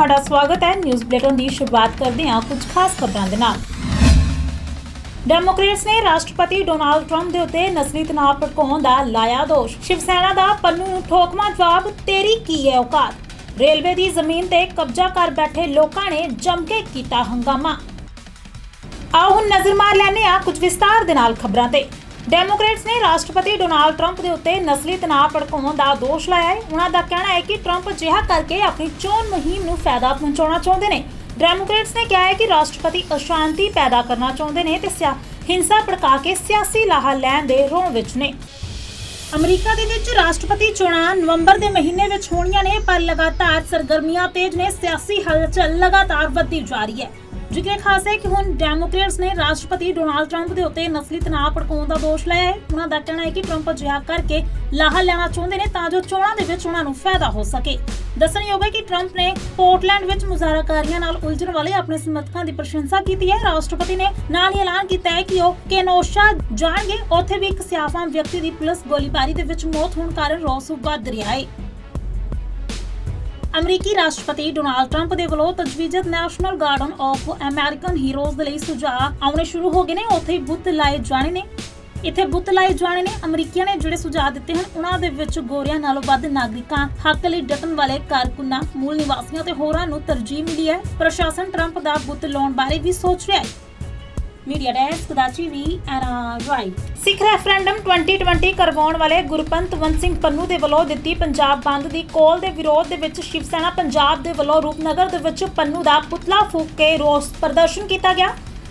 ਤੁਹਾਡਾ ਸਵਾਗਤ ਹੈ। ਨਿਊਜ਼ ਬੁਲੇਟਿਨ ਦੀ ਸ਼ੁਰੂਆਤ ਕਰਦੇ ਹਾਂ ਕੁਝ ਖਾਸ ਖਬਰਾਂ ਦੇ ਨਾਲ। ਡੈਮੋਕ੍ਰੇਟਸ ਨੇ ਰਾਸ਼ਟਰਪਤੀ ਡੋਨਾਲਡ ਟਰੰਪ ਦੇ ਉੱਤੇ ਨਸਲੀ ਤਣਾਅ ਭੜਕਾਉਣ ਦਾ ਲਾਇਆ ਦੋਸ਼। ਸ਼ਿਵ ਸੈਨਾ ਦਾ ਪੰਨੂ ਨੂੰ ਠੋਕਵਾਂ ਜਵਾਬ, ਤੇਰੀ ਕੀ ਹੈ ਔਕਾਤ। ਰੇਲਵੇ ਦੀ ਜ਼ਮੀਨ ਤੇ ਕਬਜ਼ਾ ਕਰ ਬੈਠੇ ਲੋਕਾਂ ਨੇ ਜੰਮ ਕੇ ਕੀਤਾ ਹੰਗਾਮਾ। ਆਓ ਹੁਣ ਨਜ਼ਰ ਮਾਰ ਲੈਂਦੇ ਹਾਂ ਕੁਝ ਵਿਸਤਾਰ ਦੇ ਨਾਲ ਖਬਰਾਂ ਤੇ। ਡੈਮੋਕ੍ਰੇਟਸ ਨੇ ਰਾਸ਼ਟਰਪਤੀ ਡੋਨਾਲਡ ਟਰੰਪ ਦੇ ਉੱਤੇ ਨਸਲੀ ਤਣਾਅ ਭੜਕਾਉਣ ਦਾ ਦੋਸ਼ ਲਾਇਆ ਹੈ। ਉਹਨਾਂ ਦਾ ਕਹਿਣਾ ਹੈ ਕਿ ਟਰੰਪ ਅਜਿਹਾ ਕਰਕੇ ਆਪਣੀ ਚੋਣ ਮੁਹਿੰਮ ਨੂੰ ਫਾਇਦਾ ਪਹੁੰਚਾਉਣਾ ਚਾਹੁੰਦੇ ਨੇ। ਡੈਮੋਕ੍ਰੇਟਸ ਨੇ ਕਿਹਾ ਹੈ ਕਿ ਰਾਸ਼ਟਰਪਤੀ ਅਸ਼ਾਂਤੀ ਪੈਦਾ ਕਰਨਾ ਚਾਹੁੰਦੇ ਨੇ ਤੇ ਹਿੰਸਾ ਭੜਕਾ ਕੇ ਸਿਆਸੀ ਲਾਹਾ ਲੈਣ ਦੇ ਰੋਹ ਵਿੱਚ ਨੇ। ਅਮਰੀਕਾ ਦੇ ਵਿੱਚ ਰਾਸ਼ਟਰਪਤੀ ਚੋਣਾਂ ਨਵੰਬਰ ਦੇ ਮਹੀਨੇ ਵਿੱਚ ਹੋਣੀਆਂ ਨੇ, ਪਰ ਲਗਾਤਾਰ ਸਰਗਰਮੀਆਂ ਤੇਜ਼ ਨੇ। ਸਿਆਸੀ ਹਲਚਲ ਲਗਾਤਾਰ ਵੱਧਦੀ ਜਾ ਰਹੀ ਹੈ। ਜ਼ਿਕਰ ਖਾਸ ਹੈ ਕਿ ਹੁਣ ਡੈਮੋਕ੍ਰੇਟਸ ਨੇ ਰਾਸ਼ਟਰਪਤੀ ਡੋਨਾਲਡ ਟਰੰਪ ਦੇ ਉੱਤੇ ਨਸਲੀ ਤਣਾਅ ਭੜਕਾਉਣ ਦਾ ਦੋਸ਼ ਲਾਇਆ ਹੈ। ਉਹਨਾਂ ਦਾ ਕਹਿਣਾ ਹੈ ਕਿ ਟਰੰਪ ਅਜਿਹਾ ਕਰਕੇ ਲਾਹਾ ਲੈਣਾ ਚਾਹੁੰਦੇ ਨੇ ਤਾਂ ਜੋ ਚੋਣਾਂ ਦੇ ਵਿੱਚ ਉਹਨਾਂ ਨੂੰ ਫਾਇਦਾ ਹੋ ਸਕੇ। ਦੱਸਣਯੋਗ ਹੈ ਕਿ ਟਰੰਪ ਨੇ ਪੋਰਟਲੈਂਡ ਵਿੱਚ ਮੁਜ਼ਾਹਰਾਕਾਰੀਆਂ ਨਾਲ ਉਲਝਣ ਵਾਲੇ ਆਪਣੇ ਸਮਰਥਕਾਂ ਦੀ ਪ੍ਰਸ਼ੰਸਾ ਕੀਤੀ ਹੈ। ਰਾਸ਼ਟਰਪਤੀ ਨੇ ਨਾਲ ਹੀ ਐਲਾਨ ਕੀਤਾ ਹੈ ਕਿ ਉਹ ਕੇਨੋਸ਼ਾ ਜਾਣਗੇ। ਉੱਥੇ ਵੀ ਇੱਕ ਸਿਆਫਾਮ ਵਿਅਕਤੀ ਦੀ ਪੁਲਿਸ ਗੋਲੀਬਾਰੀ ਦੇ ਵਿੱਚ ਮੌਤ ਹੋਣ ਕਾਰਨ ਰੋਸ ਵੱਧ ਰਿਹਾ ਹੈ। ਅਮਰੀਕੀ ਰਾਸ਼ਟਰਪਤੀ ਡੋਨਾਲਡ ਟਰੰਪ ਦੇ ਵੱਲੋਂ ਤਜਵੀਜ਼ਤ national garden of American heroes ਦੇ ਲਈ ਸੁਝਾਅ ਆਉਣੇ ਸ਼ੁਰੂ ਹੋ ਗਏ ਨੇ। ਉੱਥੇ ਬੁੱਤ ਲਾਏ ਜਾਣੇ ਨੇ। ਅਮਰੀਕੀਆਂ ਨੇ ਜਿਹੜੇ ਸੁਝਾਅ ਦਿੱਤੇ ਹਨ ਉਹਨਾਂ ਦੇ ਵਿੱਚ ਗੋਰਿਆਂ ਨਾਲੋਂ ਵੱਧ ਨਾਗਰਿਕਾਂ ਹੱਕ ਲਈ ਡਟਣ ਵਾਲੇ ਕਾਰਕੁਨਾਂ, ਮੂਲ ਨਿਵਾਸੀਆਂ ਤੇ ਹੋਰਾਂ ਨੂੰ ਤਰਜੀਹ ਮਿਲੀ ਹੈ। ਪ੍ਰਸ਼ਾਸਨ ਟਰੰਪ ਦਾ ਬੁੱਤ ਲਾਉਣ ਬਾਰੇ ਵੀ ਸੋਚ ਰਿਹਾ ਹੈ। ਮੀਡੀਆ ਡੈਸਕ ਦਾ ਟੀਵੀ NRI। ਸਿੱਖ ਰੈਫਰੈਂਡਮ 2020 ਕਰਵਾਉਣ ਵਾਲੇ ਗੁਰਪਤਵੰਤ ਸਿੰਘ ਪੰਨੂ ਦੇ ਵੱਲੋਂ ਦਿੱਤੀ ਪੰਜਾਬ ਬੰਦ ਦੀ ਕਾਲ ਦੇ ਵਿਰੋਧ ਦੇ ਵਿੱਚ ਸ਼ਿਵ ਸੈਨਾ ਪੰਜਾਬ ਦੇ ਵੱਲੋਂ ਰੂਪਨਗਰ ਦੇ ਵਿੱਚ ਪੰਨੂ ਦਾ ਪੁਤਲਾ ਫੂਕ ਕੇ ਰੋਸ ਪ੍ਰਦਰਸ਼ਨ ਕੀਤਾ ਗਿਆ।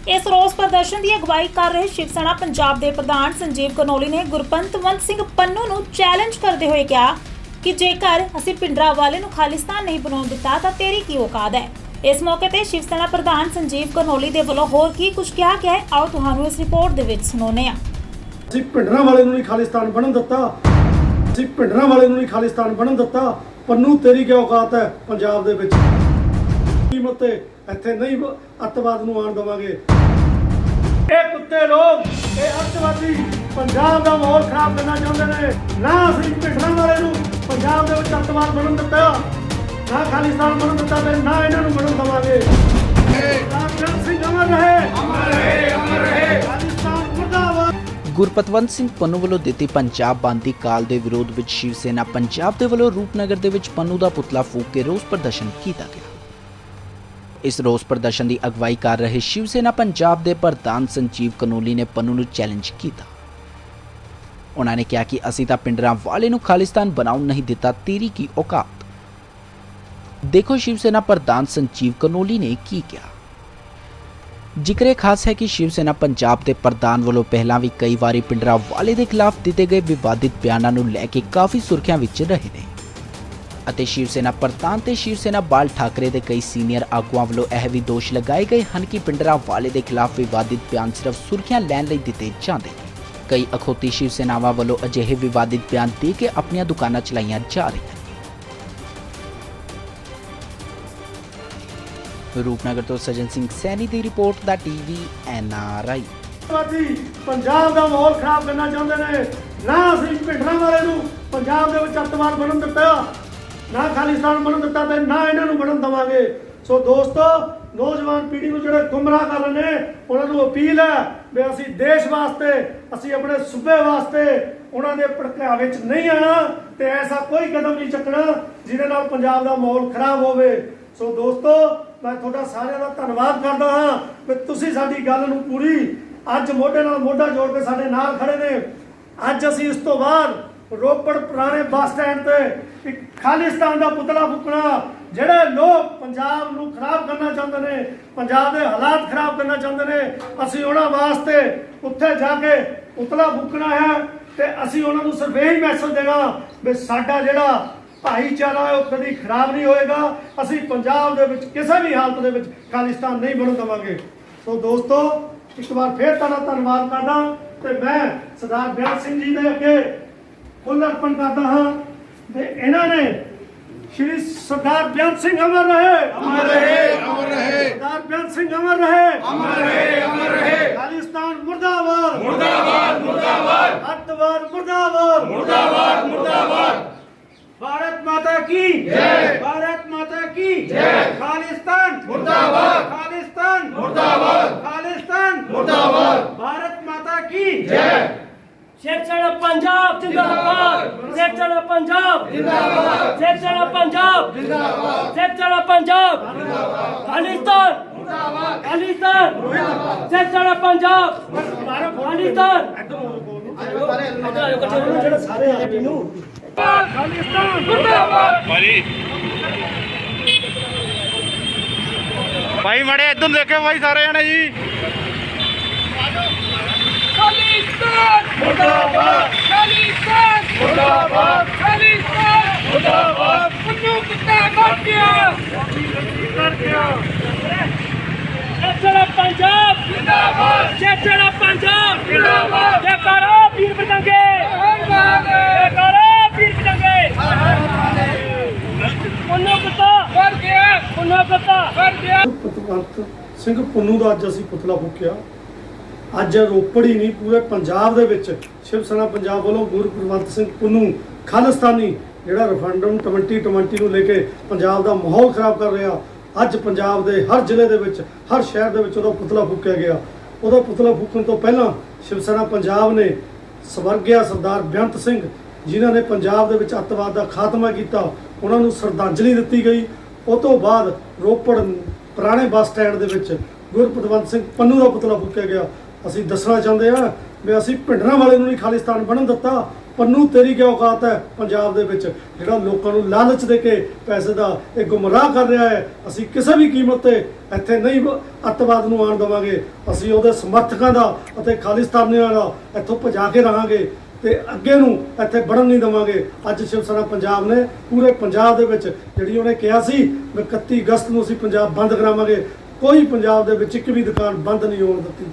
ਇਸ ਰੋਸ ਪ੍ਰਦਰਸ਼ਨ ਦੀ ਅਗਵਾਈ ਕਰ ਰਹੇ ਸ਼ਿਵ ਸੈਨਾ ਪੰਜਾਬ ਦੇ ਪ੍ਰਧਾਨ ਸੰਜੀਵ ਕਨੋਲੀ ਨੇ ਗੁਰਪਤਵੰਤ ਸਿੰਘ ਪੰਨੂ ਨੂੰ ਚੈਲੰਜ ਕਰਦੇ ਹੋਏ ਕਿਹਾ ਕਿ ਜੇਕਰ ਅਸੀਂ ਭਿੰਡਰਾਂਵਾਲੇ ਨੂੰ ਖਾਲਿਸਤਾਨ ਨਹੀਂ ਬਣਾਉਣ ਦਿੱਤਾ ਤਾਂ ਤੇਰੀ ਕੀ ਔਕਾਤ ਹੈ। ਇਸ ਮੌਕੇ ਤੇ ਸ਼ਿਵ ਸੈਨਾ ਪ੍ਰਧਾਨ ਸੰਜੀਵ ਕਨੋਲੀ ਦੇ ਵੱਲੋਂ ਹੋਰ ਕੀ ਕੁਝ ਕਿਹਾ ਗਿਆ ਹੈ, ਆਓ ਤੁਹਾਨੂੰ ਇਸ ਰਿਪੋਰਟ ਦੇ ਵਿੱਚ ਸੁਣਾਉਂਦੇ ਹਾਂ। ਅਸੀਂ ਭਿੰਡਰਾਂਵਾਲੇ ਨੂੰ ਨਹੀਂ ਖਾਲਿਸਤਾਨ ਬਣਨ ਦਿੱਤਾ। ਪੰਨੂ ਤੇਰੀ ਕੀ ਔਕਾਤ ਹੈ ਪੰਜਾਬ ਦੇ ਵਿੱਚ। ਕੀਮਤ ਤੇ ਇੱਥੇ ਨਹੀਂ ਅੱਤਵਾਦ ਨੂੰ ਆਉਣ ਦੇਵਾਂਗੇ। ਇਹ ਕੁੱਤੇ ਲੋਕ, ਇਹ ਅੱਤਵਾਦੀ ਪੰਜਾਬ ਦਾ ਮਾਹੌਲ ਖਰਾਬ ਕਰਨਾ ਚਾਹੁੰਦੇ ਨੇ। ਨਾ ਅਸੀਂ ਭਿੰਡਰਾਂਵਾਲੇ ਨੂੰ ਪੰਜਾਬ ਦੇ ਵਿੱਚ ਅੱਤਵਾਦ ਬਣਨ ਦਿੱਤਾ, ਨਾ ਖਾਲਿਸਤਾਨ ਬਣਨ ਦਿੱਤਾ ਤੇ ਨਾ ਇਹਨਾਂ ਨੂੰ ਬਣਨ ਦੇਵਾਂਗੇ। ਗੁਰਪਤਵੰਤ ਸਿੰਘ ਪੰਨੂ ਵੱਲੋਂ ਦਿੱਤੀ ਪੰਜਾਬ ਬੰਦ ਦੀ ਕਾਲ ਦੇ ਵਿਰੋਧ ਵਿੱਚ ਸ਼ਿਵ ਸੈਨਾ ਪੰਜਾਬ ਦੇ ਵੱਲੋਂ ਰੂਪਨਗਰ ਦੇ ਵਿੱਚ ਪੰਨੂ ਦਾ ਪੁਤਲਾ ਫੂਕ ਕੇ ਰੋਸ ਪ੍ਰਦਰਸ਼ਨ ਕੀਤਾ ਗਿਆ। ਇਸ ਰੋਸ ਪ੍ਰਦਰਸ਼ਨ ਦੀ ਅਗਵਾਈ ਕਰ ਰਹੇ ਸ਼ਿਵ ਸੈਨਾ ਪੰਜਾਬ ਦੇ ਪ੍ਰਧਾਨ ਸੰਜੀਵ ਕਨੋਲੀ ਨੇ ਪੰਨੂ ਨੂੰ ਚੈਲੰਜ ਕੀਤਾ। ਉਹਨਾਂ ਨੇ ਕਿਹਾ ਕਿ ਅਸੀਂ ਤਾਂ ਭਿੰਡਰਾਂਵਾਲੇ ਨੂੰ ਖਾਲਿਸਤਾਨ ਬਣਾਉਣ ਨਹੀਂ ਦਿੱਤਾ, ਤੇਰੀ ਕੀ ਔਕਾਤ। ਦੇਖੋ ਸ਼ਿਵ ਸੈਨਾ ਪ੍ਰਧਾਨ ਸੰਜੀਵ ਕਨੋਲੀ ਨੇ ਕੀ ਕਿਹਾ। ਜ਼ਿਕਰ ਖਾਸ ਹੈ ਕਿ ਸ਼ਿਵ ਸੈਨਾ ਪੰਜਾਬ ਦੇ ਪ੍ਰਧਾਨ ਵੱਲੋਂ ਪਹਿਲਾਂ ਵੀ ਕਈ ਵਾਰੀ ਭਿੰਡਰਾਂਵਾਲੇ ਦੇ ਖਿਲਾਫ ਦਿੱਤੇ ਗਏ ਵਿਵਾਦਿਤ ਬਿਆਨਾਂ ਨੂੰ ਲੈ ਕੇ ਕਾਫੀ ਸੁਰਖੀਆਂ ਵਿੱਚ ਰਹੇ ਨੇ ਅਤੇ ਸ਼ਿਵ ਸੈਨਾ ਪ੍ਰਧਾਨ ਤੇ ਸ਼ਿਵ ਸੈਨਾ ਬਾਲ ਠਾਕਰੇ ਦੇ ਕਈ ਸੀਨੀਅਰ ਆਗੂਆਂ ਵੱਲੋਂ ਇਹ ਵੀ ਦੋਸ਼ ਲਗਾਏ ਗਏ ਹਨ ਕਿ ਭਿੰਡਰਾਂਵਾਲੇ ਦੇ ਖਿਲਾਫ ਵਿਵਾਦਿਤ ਬਿਆਨ ਸਿਰਫ ਸੁਰਖੀਆਂ ਲੈਣ ਲਈ ਦਿੱਤੇ ਜਾਂਦੇ ਨੇ। ਕਈ ਅਖੌਤੀ ਸ਼ਿਵ ਸੈਨਾਵਾਂ ਵੱਲੋਂ ਅਜਿਹੇ ਵਿਵਾਦਿਤ ਬਿਆਨ ਦੇ ਕੇ ਆਪਣੀਆਂ ਦੁਕਾਨਾਂ ਚਲਾਈਆਂ ਜਾ ਰਹੀਆਂ। ਰੂਪਨਗਰ ਤੋਂ ਸਜਨ ਸਿੰਘ ਸੈਣੀ ਦੀ ਰਿਪੋਰਟ ਦਾ ਟੀਵੀ NRI। ਪੰਜਾਬ ਦਾ ਮਾਹੌਲ ਖਰਾਬ ਕਰਨਾ ਚਾਹੁੰਦੇ ਨੇ। ਨਾ ਅਸੀਂ ਭਿੰਡਰਾਂਵਾਲੇ ਨੂੰ ਪੰਜਾਬ ਦੇ ਵਿੱਚ ਅੱਤਵਾਦ ਬਣਨ ਦਿੱਤਾ, ਨਾ ਖਾਲਿਸਤਾਨ ਬਣਨ ਦਿੱਤਾ ਤੇ ਨਾ ਇਹਨਾਂ ਨੂੰ ਬਣਨ ਦੇਵਾਂਗੇ। ਸੋ ਦੋਸਤੋ, ਨੌਜਵਾਨ ਪੀੜ੍ਹੀ ਨੂੰ ਜਿਹੜੇ ਗੁੰਮਰਾਹ ਕਰ ਰਹੇ ਨੇ ਉਹਨਾਂ ਨੂੰ ਅਪੀਲ ਹੈ ਵੀ ਅਸੀਂ ਦੇਸ਼ ਵਾਸਤੇ, ਅਸੀਂ ਆਪਣੇ ਸੂਬੇ ਵਾਸਤੇ ਉਹਨਾਂ ਦੇ ਭੜਕਾਵੇ ਵਿੱਚ ਨਹੀਂ ਆਣਾ ਤੇ ਐਸਾ ਕੋਈ ਕਦਮ ਨਹੀਂ ਚੱਕਣਾ ਜਿਹਦੇ ਨਾਲ ਪੰਜਾਬ ਦਾ ਮਾਹੌਲ ਖਰਾਬ ਹੋਵੇ। ਸੋ ਦੋਸਤੋ, ਮੈਂ ਤੁਹਾਡਾ ਸਾਰਿਆਂ ਦਾ ਧੰਨਵਾਦ ਕਰਦਾ ਹਾਂ ਕਿ ਤੁਸੀਂ ਸਾਡੀ ਗੱਲ ਨੂੰ ਪੂਰੀ ਅੱਜ ਮੋਢੇ ਨਾਲ ਮੋਢਾ ਜੋੜ ਕੇ ਸਾਡੇ ਨਾਲ ਖੜੇ ਨੇ। ਅੱਜ ਅਸੀਂ ਇਸ ਤੋਂ ਬਾਅਦ ਰੋਪੜ ਪੁਰਾਣੇ ਬੱਸ ਸਟੈਂਡ ਤੇ ਇੱਕ ਖਾਲਿਸਤਾਨ ਦਾ ਪੁਤਲਾ ਫੂਕਣਾ, ਜਿਹੜੇ ਲੋਕ ਪੰਜਾਬ ਨੂੰ ਖਰਾਬ ਕਰਨਾ ਚਾਹੁੰਦੇ ਨੇ, ਪੰਜਾਬ ਦੇ ਹਾਲਾਤ ਖਰਾਬ ਕਰਨਾ ਚਾਹੁੰਦੇ ਨੇ, ਅਸੀਂ ਉਹਨਾਂ ਵਾਸਤੇ ਉੱਥੇ ਜਾ ਕੇ ਪੁਤਲਾ ਫੂਕਣਾ ਹੈ ਤੇ ਅਸੀਂ ਉਹਨਾਂ ਨੂੰ ਸਿਰਫ ਇਹੀ ਮੈਸੇਜ ਦੇਣਾ ਵੀ ਸਾਡਾ ਜਿਹੜਾ ਭਾਈਚਾਰਾ ਹੈ ਉਹ ਕਦੀ ਖਰਾਬ ਨਹੀਂ ਹੋਏਗਾ। ਅਸੀਂ ਪੰਜਾਬ ਦੇ ਵਿੱਚ ਕਿਸੇ ਵੀ ਹਾਲਤ ਦੇ ਵਿੱਚ ਖਾਲਿਸਤਾਨ ਨਹੀਂ ਬਣਨ ਦੇਵਾਂਗੇ। ਸੋ ਦੋਸਤੋ, ਇੱਕ ਵਾਰ ਫਿਰ ਤੁਹਾਡਾ ਧੰਨਵਾਦ ਕਰਦਾ ਤੇ ਮੈਂ ਸਰਦਾਰ ਬੇਅੰਤ ਸਿੰਘ ਜੀ ਦੇ ਅੱਗੇ ਫੁੱਲ ਅਰਪਣ ਕਰਦਾ ਹਾਂ ਤੇ ਇਹਨਾਂ ਨੇ ਸ਼੍ਰੀ ਸਰਦਾਰ ਬੇਅੰਤ ਸਿੰਘ ਅਮਰ ਰਹੇ, ਅਮਰ ਰਹੇ, ਅਮਰ ਰਹੇ। ਸਰਦਾਰ ਬੇਅੰਤ ਸਿੰਘ ਅਮਰ ਰਹੇ, ਅਮਰ ਰਹੇ, ਅਮਰ ਰਹੇ। ਖਾਲਿਸਤਾਨ ਮੁਰਦਾਬਾਦ, ਮੁਰਦਾਬਾਦ, ਮੁਰਦਾਬਾਦ। ਅੱਤਵਾਦ ਮੁਰਦਾਬਾਦ, ਮੁਰਦਾਬਾਦ, ਮੁਰਦਾਬਾਦ। भारत माता की जय, भारत माता की जय। पंजाब जिंदाबाद, जय चढ़ा पंजाब जिंदाबाद, जय चढ़ा पंजाब खालिस्तान जिंदाबाद, खालिस्तान जय चढ़ा पंजाब खालिस्तान भाई मड़े इधर देखे भाई सारे जने जी खालिस्तान मुर्दाबाद, खालिस्तान मुर्दाबाद, खालिस्तान मुर्दाबाद, पन्नू कितना कर दिया जय चढ़ा पंजाब जिंदाबाद, जय चढ़ा पंजाब जिंदाबाद, जय करो वीर बजरंगे, जय करो वीर बजरंगे, पन्नू कितना कर दिया, पन्नू कितना कर दिया। ਪਤਵੰਤ ਸਿੰਘ ਪੁੰਨੂ ਦਾ ਅੱਜ ਅਸੀਂ ਪੁਤਲਾ ਫੂਕਿਆ। ਅੱਜ ਰੋਪੜ ਹੀ ਨਹੀਂ ਪੂਰੇ ਪੰਜਾਬ ਦੇ ਵਿੱਚ ਸ਼ਿਵ ਸੈਨਾ ਪੰਜਾਬ ਵੱਲੋਂ ਗੁਰਪ੍ਰਵੰਤ ਸਿੰਘ ਪੁੰਨੂ ਖਾਲਿਸਤਾਨੀ ਜਿਹੜਾ ਰੈਫਰੈਂਡਮ 2020 ਨੂੰ ਲੈ ਕੇ ਪੰਜਾਬ ਦਾ ਮਾਹੌਲ ਖਰਾਬ ਕਰ ਰਿਹਾ, ਅੱਜ ਪੰਜਾਬ ਦੇ ਹਰ ਜ਼ਿਲ੍ਹੇ ਦੇ ਵਿੱਚ ਹਰ ਸ਼ਹਿਰ ਦੇ ਵਿੱਚ ਉਹਦਾ ਪੁਤਲਾ ਫੂਕਿਆ ਗਿਆ। ਉਹਦਾ ਪੁਤਲਾ ਫੂਕਣ ਤੋਂ ਪਹਿਲਾਂ ਸ਼ਿਵ ਸੈਨਾ ਪੰਜਾਬ ਨੇ ਸਵਰਗਿਆ ਸਰਦਾਰ ਬੇਅੰਤ ਸਿੰਘ ਜਿਨ੍ਹਾਂ ਨੇ ਪੰਜਾਬ ਦੇ ਵਿੱਚ ਅੱਤਵਾਦ ਦਾ ਖਾਤਮਾ ਕੀਤਾ, ਉਹਨਾਂ ਨੂੰ ਸ਼ਰਧਾਂਜਲੀ ਦਿੱਤੀ ਗਈ। ਉਹ ਤੋਂ ਬਾਅਦ ਰੋਪੜ ਪੁਰਾਣੇ ਬੱਸ ਸਟੈਂਡ ਦੇ ਵਿੱਚ ਗੁਰਪ੍ਰਵੰਤ ਸਿੰਘ ਪੰਨੂ ਦਾ ਪੁਤਲਾ ਫੂਕਿਆ ਗਿਆ। ਅਸੀਂ ਦੱਸਣਾ ਚਾਹੁੰਦੇ ਹਾਂ ਵੀ ਅਸੀਂ ਭਿੰਡਰਾਂ ਵਾਲੇ ਨੂੰ ਨਹੀਂ ਖਾਲਿਸਤਾਨ ਬਣਨ ਦਿੱਤਾ। ਪੰਨੂ ਤੇਰੀ ਕੀ ਔਕਾਤ ਹੈ ਪੰਜਾਬ ਦੇ ਵਿੱਚ ਜਿਹੜਾ ਲੋਕਾਂ ਨੂੰ ਲਾਲਚ ਦੇ ਕੇ ਪੈਸੇ ਦਾ ਇਹ ਗੁੰਮਰਾਹ ਕਰ ਰਿਹਾ ਹੈ। ਅਸੀਂ ਕਿਸੇ ਵੀ ਕੀਮਤ ਤੇ ਇੱਥੇ ਨਹੀਂ ਅੱਤਵਾਦ ਨੂੰ ਆਉਣ ਦੇਵਾਂਗੇ। ਅਸੀਂ ਉਹਦੇ ਸਮਰਥਕਾਂ ਦਾ ਅਤੇ ਖਾਲਿਸਤਾਨੀਆਂ ਦਾ ਇੱਥੋਂ ਭਜਾ ਕੇ ਰਹਾਂਗੇ ਤੇ ਅੱਗੇ ਨੂੰ ਇੱਥੇ ਵੜਨ ਨਹੀਂ ਦੇਵਾਂਗੇ। ਅੱਜ ਸ਼ਿਵ ਸੈਨਾ ਪੰਜਾਬ ਨੇ ਪੂਰੇ ਪੰਜਾਬ ਦੇ ਵਿੱਚ ਜਿਹੜੀ ਉਹਨੇ ਕਿਹਾ ਸੀ ਵੀ 31 ਅਗਸਤ ਨੂੰ ਅਸੀਂ ਪੰਜਾਬ ਬੰਦ ਕਰਾਵਾਂਗੇ, ਕੋਈ ਪੰਜਾਬ ਦੇ ਵਿੱਚ ਇੱਕ ਵੀ ਦੁਕਾਨ ਬੰਦ ਨਹੀਂ ਹੋਣ ਦਿੱਤੀ।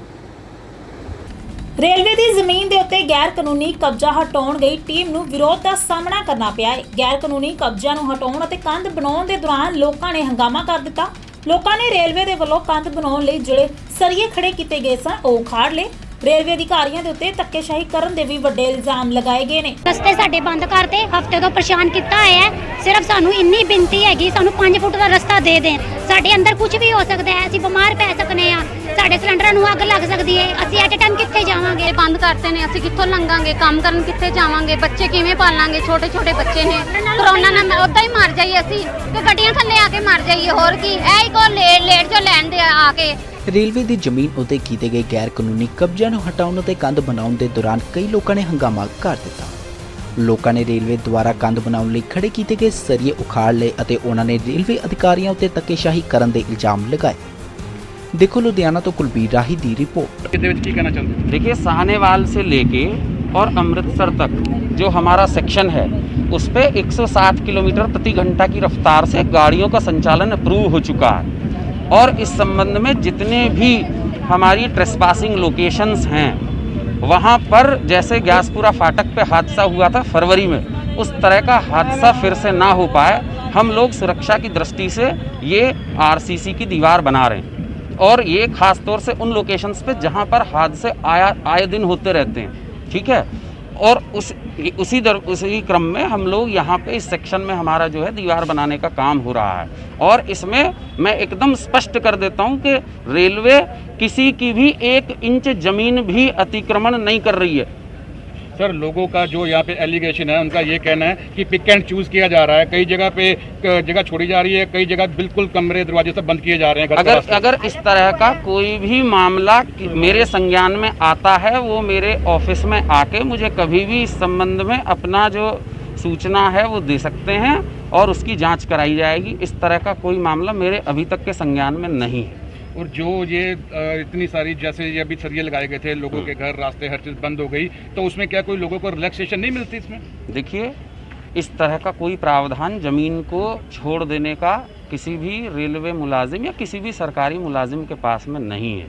ਰੇਲਵੇ ਦੀ ਜ਼ਮੀਨ ਦੇ ਉੱਤੇ ਗੈਰ ਕਾਨੂੰਨੀ ਕਬਜ਼ਾ ਹਟਾਉਣ ਗਈ ਟੀਮ ਨੂੰ ਵਿਰੋਧ ਦਾ ਸਾਹਮਣਾ ਕਰਨਾ ਪਿਆ ਹੈ। ਗੈਰ ਕਾਨੂੰਨੀ ਕਬਜ਼ਿਆਂ ਨੂੰ ਹਟਾਉਣ ਅਤੇ ਕੰਧ ਬਣਾਉਣ ਦੇ ਦੌਰਾਨ ਲੋਕਾਂ ਨੇ ਹੰਗਾਮਾ ਕਰ ਦਿੱਤਾ। ਲੋਕਾਂ ਨੇ ਰੇਲਵੇ ਦੇ ਵੱਲੋਂ ਕੰਧ ਬਣਾਉਣ ਲਈ ਜਿਹੜੇ ਸਰੀਏ ਖੜੇ ਕੀਤੇ ਗਏ ਸਨ ਉਹ ਉਖਾੜ ਲਏ। ਰੇਲਵੇ ਅਧਿਕਾਰੀਆਂ ਦੇ ਉੱਤੇ ਧੱਕੇਸ਼ਾਹੀ ਕਰਨ ਦੇ ਵੀ ਵੱਡੇ ਇਲਜ਼ਾਮ ਲਗਾਏ ਗਏ ਨੇ। ਰਸਤੇ ਸਾਡੇ ਬੰਦ ਕਰਤੇ, ਹਫਤੇ ਤੋਂ ਪਰੇਸ਼ਾਨ ਕੀਤਾ ਹੋਇਆ ਹੈ। ਸਿਰਫ ਸਾਨੂੰ ਇੰਨੀ ਬੇਨਤੀ ਹੈਗੀ, ਸਾਨੂੰ 5 ਫੁੱਟ ਦਾ ਰਸਤਾ ਦੇ ਦੇਣ। ਸਾਡੇ ਅੰਦਰ ਕੁਝ ਵੀ ਹੋ ਸਕਦਾ ਹੈ, ਅਸੀਂ ਬਿਮਾਰ ਪੈ ਸਕਨੇ ਆ, ਸਾਡੇ ਸਿਲੰਡਰਾਂ ਨੂੰ ਅੱਗ ਲੱਗ ਸਕਦੀ ਹੈ। ਅਸੀਂ ਐਟ ਟਾਈਮ ਕਿੱਥੇ ਜਾਵਾਂਗੇ? ਬੰਦ ਕਰਤੇ ਨੇ, ਅਸੀਂ ਕਿੱਥੋਂ ਲੰਘਾਂਗੇ? ਕੰਮ ਕਰਨ ਕਿੱਥੇ ਜਾਵਾਂਗੇ? ਬੱਚੇ ਕਿਵੇਂ ਪਾਲਾਂਗੇ? ਛੋਟੇ ਛੋਟੇ ਬੱਚੇ ਨੇ, ਕਰੋਨਾ ਨਾਲ ਉਦਾਂ ਹੀ ਮਰ ਜਾਈਏ ਅਸੀਂ ਕਿ ਗੱਡੀਆਂ ਥੱਲੇ ਆ ਕੇ ਮਰ ਜਾਈਏ। ਹੋਰ ਕੀ ਇਹ ਹੀ ਕੋ ਲੇਟ ਜੋ ਲੈਣ ਦੇ ਆ ਕੇ। ਰੇਲਵੇ ਦੀ ਜ਼ਮੀਨ ਉਤੇ ਕੀਤੇ ਗਏ ਗੈਰ ਕਾਨੂੰਨੀ ਕਬਜ਼ਿਆਂ ਨੂੰ ਹਟਾਉਣ ਅਤੇ ਕੰਧ ਬਣਾਉਣ ਦੇ ਦੌਰਾਨ ਕਈ ਲੋਕਾਂ ਨੇ ਹੰਗਾਮਾ ਕਰ ਦਿੱਤਾ। ਲੋਕਾਂ ਨੇ ਰੇਲਵੇ ਦੁਆਰਾ ਕੰਧ ਬਣਾਉਣ ਲਈ ਖੜੇ ਕੀਤੇ ਗਏ ਸਰੀਏ ਉਖਾੜ ਲਏ ਅਤੇ ਉਹਨਾਂ ਨੇ ਰੇਲਵੇ ਅਧਿਕਾਰੀਆਂ ਉਤੇ ਧੱਕੇਸ਼ਾਹੀ ਕਰਨ ਦੇ ਇਲਜ਼ਾਮ ਲਗਾਏ। देखो लुधियाना तो कुलबीर राही दी रिपोर्ट। देखिए साहनेवाल से लेके और अमृतसर तक जो हमारा सेक्शन है उस पे 160 किलोमीटर प्रति घंटा की रफ्तार से गाड़ियों का संचालन अप्रूव हो चुका है और इस संबंध में जितने भी हमारी ट्रेसपासिंग लोकेशंस हैं वहाँ पर जैसे ग्यासपुरा फाटक पे हादसा हुआ था फरवरी में, उस तरह का हादसा फिर से ना हो पाए हम लोग सुरक्षा की दृष्टि से ये आरसीसी की दीवार बना रहे हैं और ये खास तौर से उन लोकेशंस पे जहाँ पर हादसे आए दिन होते रहते हैं, ठीक है। और उसी क्रम में हम लोग यहाँ पे इस सेक्शन में हमारा जो है दीवार बनाने का काम हो रहा है और इसमें मैं एकदम स्पष्ट कर देता हूँ कि रेलवे किसी की भी 1 इंच ज़मीन भी अतिक्रमण नहीं कर रही है। सर लोगों का जो यहाँ पे एलिगेशन है उनका ये कहना है कि पिक एंड चूज किया जा रहा है, कई जगह पे जगह छोड़ी जा रही है, कई जगह बिल्कुल कमरे दरवाजे सब बंद किए जा रहे हैं। अगर इस तरह का कोई भी मामला मेरे संज्ञान में आता है वो मेरे ऑफिस में आके मुझे कभी भी इस संबंध में अपना जो सूचना है वो दे सकते हैं और उसकी जाँच कराई जाएगी। इस तरह का कोई मामला मेरे अभी तक के संज्ञान में नहीं है। और जो ये इतनी सारी जैसे ये अभी सरिये लगाए गए थे, लोगों के घर रास्ते हर चीज़ बंद हो गई, तो उसमें क्या कोई लोगों को रिलैक्सेशन नहीं मिलती इसमें? देखिए इस तरह का कोई प्रावधान ज़मीन को छोड़ देने का किसी भी रेलवे मुलाजिम या किसी भी सरकारी मुलाजिम के पास में नहीं है।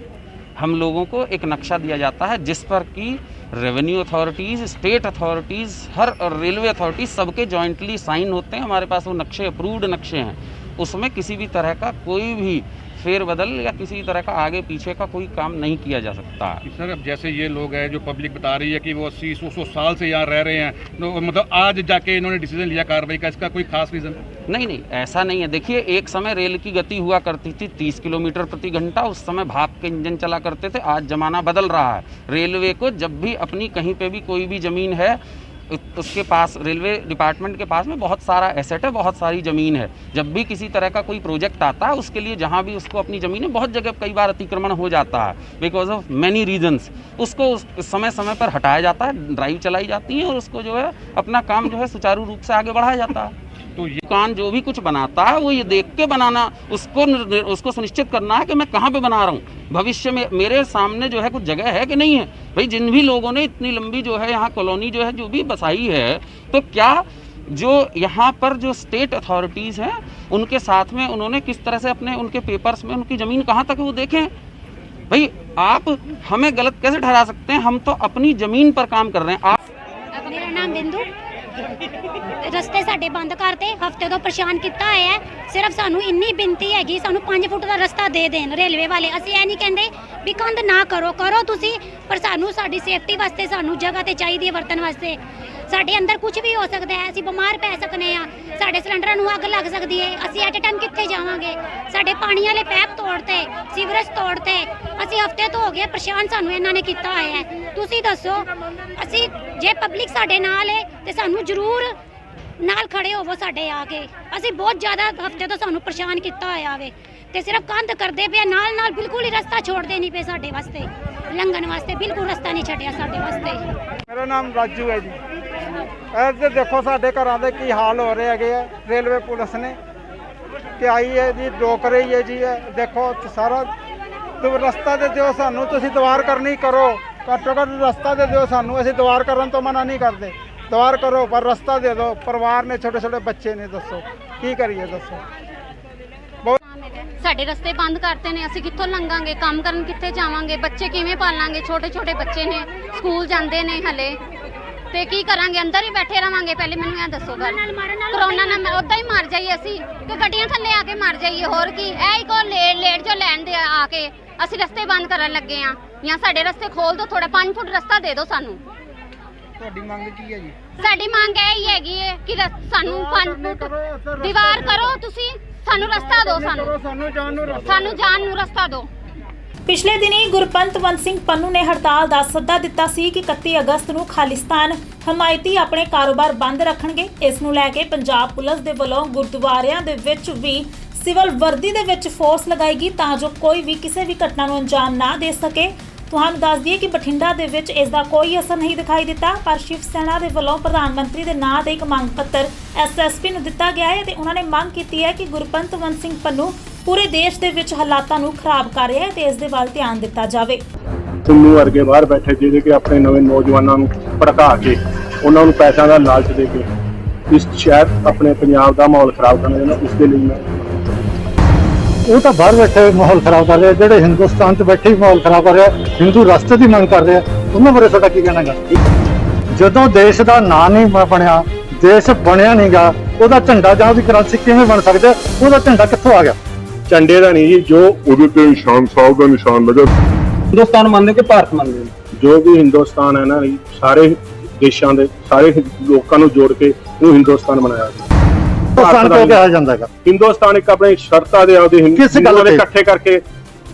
हम लोगों को एक नक्शा दिया जाता है जिस पर कि रेवेन्यू अथॉरिटीज़, स्टेट अथॉरिटीज़, हर रेलवे अथॉरिटीज़ सबके जॉइंटली साइन होते हैं। हमारे पास वो नक्शे अप्रूव्ड नक्शे हैं, उसमें किसी भी तरह का कोई भी फेरबदल या किसी तरह का आगे पीछे का कोई काम नहीं किया जा सकता। सर अब जैसे ये लोग हैं जो पब्लिक बता रही है कि वो 80-100 साल से यहाँ रह रहे हैं, तो मतलब आज जाके इन्होंने डिसीजन लिया कार्रवाई का, इसका कोई खास रीज़न? नहीं ऐसा नहीं है। देखिए एक समय रेल की गति हुआ करती थी 30 किलोमीटर प्रति घंटा, उस समय भाप के इंजन चला करते थे। आज ज़माना बदल रहा है। रेलवे को जब भी अपनी कहीं पे भी कोई भी ज़मीन है उसके पास, रेलवे डिपार्टमेंट के पास में बहुत सारा एसेट है, बहुत सारी ज़मीन है। जब भी किसी तरह का कोई प्रोजेक्ट आता है, उसके लिए जहाँ भी उसको अपनी ज़मीन है, बहुत जगह कई बार अतिक्रमण हो जाता है बिकॉज ऑफ मैनी रीजंस, उसको समय समय पर हटाया जाता है, ड्राइव चलाई जाती है और उसको जो है अपना काम जो है सुचारू रूप से आगे बढ़ाया जाता है। तो ये दुकान जो भी कुछ बनाता है वो ये देख के बनाना, उसको सुनिश्चित करना है कि मैं कहाँ पे बना रहा हूँ, भविष्य में मेरे सामने जो है कुछ जगह है कि नहीं है। भाई जिन भी लोगों ने इतनी लंबी जो है यहाँ कॉलोनी जो है जो भी बसाई है, तो क्या जो यहाँ पर जो स्टेट अथॉरिटीज़ हैं उनके साथ में उन्होंने किस तरह से अपने उनके पेपर्स में उनकी ज़मीन कहाँ तक वो देखें। भाई आप हमें गलत कैसे ठहरा सकते हैं, हम तो अपनी ज़मीन पर काम कर रहे हैं। आप मेरा नाम बिंदु। ਰਸਤੇ ਸਾਡੇ ਬੰਦ ਕਰਤੇ, ਹਫਤੇ ਤੋਂ ਪਰੇਸ਼ਾਨ ਕੀਤਾ ਹੋਇਆ ਹੈ। ਸਿਰਫ ਸਾਨੂੰ ਇੰਨੀ ਬੇਨਤੀ ਹੈਗੀ, ਸਾਨੂੰ 5 ਫੁੱਟ ਦਾ ਰਸਤਾ ਦੇ ਦੇਣ ਰੇਲਵੇ ਵਾਲੇ। ਅਸੀਂ ਇਹ ਨਹੀਂ ਕਹਿੰਦੇ ਵੀ ਕੰਧ ਨਾ ਕਰੋ ਤੁਸੀਂ, ਪਰ ਸਾਨੂੰ ਸਾਡੀ ਸੇਫਟੀ ਵਾਸਤੇ ਸਾਨੂੰ ਜਗ੍ਹਾ ਤੇ ਚਾਹੀਦੀ ਹੈ ਵਰਤਣ ਵਾਸਤੇ। ਸਾਡੇ ਅੰਦਰ ਕੁਝ ਵੀ ਹੋ ਸਕਦਾ ਹੈ, ਅਸੀਂ ਬਿਮਾਰ ਪੈ ਸਕਨੇ ਆ, ਸਾਡੇ ਸਿਲੰਡਰਾਂ ਨੂੰ ਅੱਗ ਲੱਗ ਸਕਦੀ ਹੈ। ਅਸੀਂ ਐਟ ਟਾਈਮ ਕਿੱਥੇ ਜਾਵਾਂਗੇ? ਸਾਡੇ ਪਾਣੀ ਵਾਲੇ ਪੈਪ ਤੋੜਤੇ, ਸੀਵਰੇਜ ਤੋੜਤੇ। ਅਸੀਂ ਹਫਤੇ ਤੋਂ ਹੋ ਗਏ ਪਰੇਸ਼ਾਨ, ਸਾਨੂੰ ਇਹਨਾਂ ਨੇ ਕੀਤਾ ਹੋਇਆ ਹੈ। ਤੁਸੀਂ ਦੱਸੋ, ਅਸੀਂ ਜੇ ਪਬਲਿਕ ਸਾਡੇ ਨਾਲ ਹੈ ਤੇ ਸਾਨੂੰ ਜ਼ਰੂਰ ਨਾਲ ਖੜੇ ਹੋਵੋ ਸਾਡੇ ਆ ਕੇ। ਅਸੀਂ ਬਹੁਤ ਜ਼ਿਆਦਾ ਹਫਤੇ ਤੋਂ ਸਾਨੂੰ ਪਰੇਸ਼ਾਨ ਕੀਤਾ ਹੋਇਆ ਵੇ ਤੇ ਸਿਰਫ ਕੰਧ ਕਰਦੇ ਪਏ, ਨਾਲ ਬਿਲਕੁਲ ਹੀ ਰਸਤਾ ਛੋੜਦੇ ਨਹੀਂ ਪਏ ਸਾਡੇ ਵਾਸਤੇ, ਲੰਘਣ ਵਾਸਤੇ ਬਿਲਕੁਲ ਰਸਤਾ ਨਹੀਂ ਛੱਡਿਆ ਸਾਡੇ ਵਾਸਤੇ। ਮੇਰਾ ਨਾਮ ਰਾਜੂ ਹੈ ਜੀ। ਇਹ ਦੇਖੋ ਸਾਡੇ ਘਰਾਂ ਦੇ ਕੀ ਹਾਲ ਹੋ ਰਹੇ ਹੈਗੇ ਆ। ਰੇਲਵੇ ਪੁਲਿਸ ਨੇ ਕਿ ਆਈ ਹੈ ਜੀ, ਰੋਕ ਰਹੀ ਹੈ ਜੀ। ਦੇਖੋ ਸਾਰਾ ਰਸਤਾ ਦੇ ਦਿਓ ਸਾਨੂੰ, ਤੁਸੀਂ ਦੀਵਾਰ ਕਰਨੀ ਕਰੋ, ਘੱਟੋ ਘੱਟ ਰਸਤਾ ਦੇ ਦਿਓ ਸਾਨੂੰ। ਅਸੀਂ ਦੀਵਾਰ ਕਰਨ ਤੋਂ ਮਨਾ ਨਹੀਂ ਕਰਦੇ, ਦੀਵਾਰ ਕਰੋ ਪਰ ਰਸਤਾ ਦੇ ਦਿਓ। ਪਰਿਵਾਰ ਨੇ, ਛੋਟੇ ਛੋਟੇ ਬੱਚੇ ਨੇ, ਦੱਸੋ ਕੀ ਕਰੀਏ ਦੱਸੋ। ਸਾਡੇ ਰਸਤੇ ਬੰਦ ਕਰਤੇ ਨੇ, ਅਸੀਂ ਕਿੱਥੋਂ ਲੰਘਾਂਗੇ, ਕੰਮ ਕਰਨ ਕਿੱਥੇ ਜਾਵਾਂਗੇ, ਬੱਚੇ ਕਿਵੇਂ ਪਾਲਾਂਗੇ, ਛੋਟੇ ਛੋਟੇ ਬੱਚੇ ਨੇ, ਸਕੂਲ ਜਾਂਦੇ ਨੇ ਹਲੇ, ਤੇ ਕੀ ਕਰਾਂਗੇ? ਅੰਦਰ ਹੀ ਬੈਠੇ ਰਵਾਂਗੇ? ਪਹਿਲੇ ਮੈਨੂੰ ਇਹ ਦੱਸੋ ਗੱਲ, ਕਰੋਨਾ ਨਾਲ ਉੱਦਾਂ ਹੀ ਮਰ ਜਾਈਏ ਅਸੀਂ ਕਿ ਗੱਡੀਆਂ ਥੱਲੇ ਆ ਕੇ ਮਰ ਜਾਈਏ? ਹੋਰ ਕੀ, ਇਹ ਹੀ ਕੋ ਲੇਟ ਜੋ ਲੈਣ ਦੇ ਆ ਕੇ ਅਸੀਂ ਰਸਤੇ ਬੰਦ ਕਰਨ ਲੱਗੇ ਆ, ਜਾਂ ਸਾਡੇ ਰਸਤੇ ਖੋਲ ਦਿਓ, ਥੋੜਾ 5 ਫੁੱਟ ਰਸਤਾ ਦੇ ਦਿਓ ਸਾਨੂੰ। ਤੁਹਾਡੀ ਮੰਗ ਕੀ ਹੈ ਜੀ? ਸਾਡੀ ਮੰਗ ਇਹ ਹੀ ਹੈਗੀ ਹੈ ਕਿ ਸਾਨੂੰ 5 ਫੁੱਟ ਦੀਵਾਰ ਕਰੋ, ਤੁਸੀਂ ਸਾਨੂੰ ਰਸਤਾ ਦਿਓ, ਸਾਨੂੰ ਜਾਣ ਨੂੰ ਰਸਤਾ ਦਿਓ। ਪਿਛਲੇ ਦਿਨੀ ਗੁਰਪੰਤਵੰਤ ਸਿੰਘ ਪੰਨੂ ਨੇ ਹੜਤਾਲ ਦਾ ਸੱਦਾ ਦਿੱਤਾ ਸੀ ਕਿ 31 ਅਗਸਤ ਨੂੰ ਖਾਲਿਸਤਾਨ ਹਮਾਇਤੀ ਆਪਣੇ ਕਾਰੋਬਾਰ ਬੰਦ ਰੱਖਣਗੇ। ਇਸ ਨੂੰ ਲੈ ਕੇ ਪੰਜਾਬ ਪੁਲਿਸ ਦੇ ਵੱਲੋਂ ਗੁਰਦੁਆਰਿਆਂ ਦੇ ਵਿੱਚ ਵੀ ਸਿਵਲ ਵਰਦੀ ਦੇ ਵਿੱਚ ਫੋਰਸ ਲਗਾਏਗੀ ਤਾਂ ਜੋ ਕੋਈ ਵੀ ਕਿਸੇ ਵੀ ਘਟਨਾ ਨੂੰ ਅੰਜਾਮ ਨਾ ਦੇ ਸਕੇ। ਤੁਹਾਨੂੰ ਦੱਸ ਦਈਏ ਕਿ ਬਠਿੰਡਾ ਦੇ ਵਿੱਚ ਇਸ ਦਾ ਕੋਈ ਅਸਰ ਨਹੀਂ ਦਿਖਾਈ ਦਿੱਤਾ, ਪਰ ਸ਼ਿਵ ਸੈਨਾ ਦੇ ਵੱਲੋਂ ਪ੍ਰਧਾਨ ਮੰਤਰੀ ਦੇ ਨਾਂ ਤੇ ਇੱਕ ਮੰਗ ਪੱਤਰ ਐਸਐਸਪੀ ਨੂੰ ਦਿੱਤਾ ਗਿਆ ਹੈ ਤੇ ਉਹਨਾਂ ਨੇ ਮੰਗ ਕੀਤੀ ਹੈ ਕਿ ਗੁਰਪੰਤਵੰਤ ਸਿੰਘ ਪੰਨੂ ਪੂਰੇ ਦੇਸ਼ ਦੇ ਵਿੱਚ ਹਾਲਾਤਾਂ ਨੂੰ ਖਰਾਬ ਕਰ ਰਿਹਾ ਹੈ ਤੇ ਇਸ ਦੇ ਵੱਲ ਧਿਆਨ ਦਿੱਤਾ ਜਾਵੇ। ਪੰਨੂ ਵਰਗੇ ਬਾਹਰ ਬੈਠੇ ਜਿਹਦੇ ਕਿ ਆਪਣੇ ਨਵੇਂ ਨੌਜਵਾਨਾਂ ਨੂੰ ਭੜਕਾ ਕੇ ਉਹਨਾਂ ਨੂੰ ਪੈਸਿਆਂ ਦਾ ਲਾਲਚ ਦੇ ਕੇ ਇਸ ਸ਼ਹਿਰ ਆਪਣੇ ਪੰਜਾਬ ਦਾ ਮਾਹੌਲ ਖਰਾਬ ਕਰਨ ਦੇ ਉਸ ਦੇ ਲਈ ਮੈਂ ਉਹ ਤਾਂ ਬਾਹਰ ਬੈਠੇ ਮਾਹੌਲ ਖਰਾਬ ਕਰ ਰਹੇ, ਜਿਹੜੇ ਹਿੰਦੁਸਤਾਨ 'ਚ ਬੈਠੇ ਮਾਹੌਲ ਖਰਾਬ ਕਰ ਰਿਹਾ, ਹਿੰਦੂ ਰਾਸ਼ਟਰ ਦੀ ਮੰਗ ਕਰ ਰਿਹਾ, ਉਹਨਾਂ ਬਾਰੇ ਤੁਹਾਡਾ ਕੀ ਕਹਿਣਾ ਗਾ? ਜਦੋਂ ਦੇਸ਼ ਦਾ ਨਾਂ ਨਹੀਂ ਬਣਿਆ, ਦੇਸ਼ ਬਣਿਆ ਨਹੀਂਗਾ, ਉਹਦਾ ਝੰਡਾ ਜਾਂ ਉਹਦੀ ਕਰੰਸੀ ਕਿਵੇਂ ਬਣ ਸਕਦਾ? ਉਹਦਾ ਝੰਡਾ ਕਿੱਥੋਂ ਆ ਗਿਆ? ਝੰਡੇ ਦਾ ਨਹੀਂ ਜੀ, ਜੋ ਉਹਦੇ ਤੇ ਨਿਸ਼ਾਨ ਸਾਹਿਬ ਦਾ ਨਿਸ਼ਾਨ ਲੱਗਾ। ਹਿੰਦੁਸਤਾਨ ਮੰਨਦੇ ਕਿ ਭਾਰਤ ਮੰਨਦੇ? ਜੋ ਵੀ ਹਿੰਦੁਸਤਾਨ ਹੈ ਨਾ, ਸਾਰੇ ਦੇਸ਼ਾਂ ਦੇ ਸਾਰੇ ਲੋਕਾਂ ਨੂੰ ਜੋੜ ਕੇ ਉਹ ਹਿੰਦੁਸਤਾਨ ਬਣਾਇਆ ਗਿਆ। ਹਿੰਦੁਸਤਾਨ ਕਿਉਂ ਕਿਹਾ ਜਾਂਦਾ ਹੈਗਾ? ਹਿੰਦੁਸਤਾਨ ਇੱਕ ਆਪਣੇ ਸ਼ਰਤਾਂ ਦੇ ਆਪਦੇ ਕਿਸ ਗੱਲ ਤੇ ਇਕੱਠੇ ਕਰਕੇ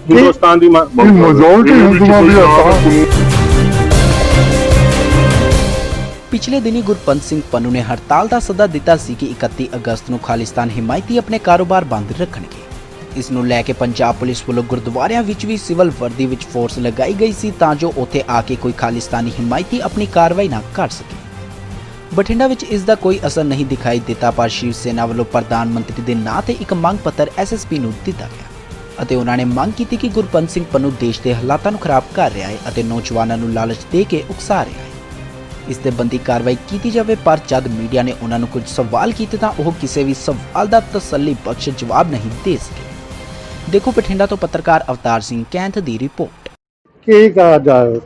ਹਿੰਦੁਸਤਾਨ ਦੀ ਮੈਜੋਰਟੀ ਹਿੰਦੂਆਂ ਦੀ ਪਿਛਲੇ ਦਿਨੀ ਗੁਰਪੰਤ ਸਿੰਘ ਪੰਨੂ ਨੇ ਹੜਤਾਲ ਦਾ ਸੱਦਾ ਦਿੱਤਾ ਸੀ ਕਿ 31 ਅਗਸਤ ਨੂੰ ਖਾਲਿਸਤਾਨ ਹਿਮਾਇਤੀ ਆਪਣੇ ਕਾਰੋਬਾਰ ਬੰਦ ਰੱਖਣਗੇ। ਇਸ ਨੂੰ ਲੈ ਕੇ ਪੰਜਾਬ ਪੁਲਿਸ ਵੱਲੋਂ ਗੁਰਦੁਆਰਿਆਂ ਵਿੱਚ ਵੀ ਸਿਵਲ ਵਰਦੀ ਵਿੱਚ ਫੋਰਸ ਲਗਾਈ ਗਈ ਸੀ ਤਾਂ ਜੋ ਉੱਥੇ ਆ ਕੇ ਕੋਈ ਖਾਲਿਸਤਾਨੀ ਹਿਮਾਇਤੀ ਆਪਣੀ ਕਾਰਵਾਈ ਨਾ ਕਰ ਸਕੇ। ਬਠਿੰਡਾ ਵਿੱਚ ਇਸ ਦਾ ਕੋਈ ਅਸਰ ਨਹੀਂ ਦਿਖਾਈ ਦਿੱਤਾ, ਪਰ ਸ਼ਿਵ ਸੈਨਾ ਵੱਲੋਂ ਪ੍ਰਧਾਨ ਮੰਤਰੀ ਦੇ ਨਾਂ ਤੇ ਇੱਕ ਮੰਗ ਪੱਤਰ ਐਸਐਸਪੀ ਨੂੰ ਦਿੱਤਾ ਗਿਆ ਅਤੇ ਉਹਨਾਂ ਨੇ ਮੰਗ ਕੀਤੀ ਕਿ ਗੁਰਪੰਤ ਸਿੰਘ ਪੰਨੂ ਦੇਸ਼ ਦੇ ਹਾਲਾਤਾਂ ਨੂੰ ਖਰਾਬ ਕਰ ਰਿਹਾ ਹੈ ਅਤੇ ਨੌਜਵਾਨਾਂ ਨੂੰ ਲਾਲਚ ਦੇ ਕੇ ਉਕਸਾ ਰਿਹਾ ਹੈ। ਇਸ ਤੇ ਬੰਦੀ ਕਾਰਵਾਈ ਕੀਤੀ ਜਾਵੇ, ਪਰ ਜਦ ਮੀਡੀਆ ਨੇ ਉਹਨਾਂ ਨੂੰ ਕੁਝ ਸਵਾਲ ਕੀਤੇ ਤਾਂ ਉਹ ਕਿਸੇ ਵੀ ਸਵਾਲ ਦਾ ਤਸੱਲੀ ਬਖਸ਼ ਜਵਾਬ ਨਹੀਂ ਦੇ ਸਕੇ। ਦੇਖੋ ਬਠਿੰਡਾ ਤੋਂ ਪੱਤਰਕਾਰ ਅਵਤਾਰ ਸਿੰਘ ਕੈਂਥ ਦੀ ਰਿਪੋਰਟ। ਕੀ ਕਹਾ ਜਾਏ?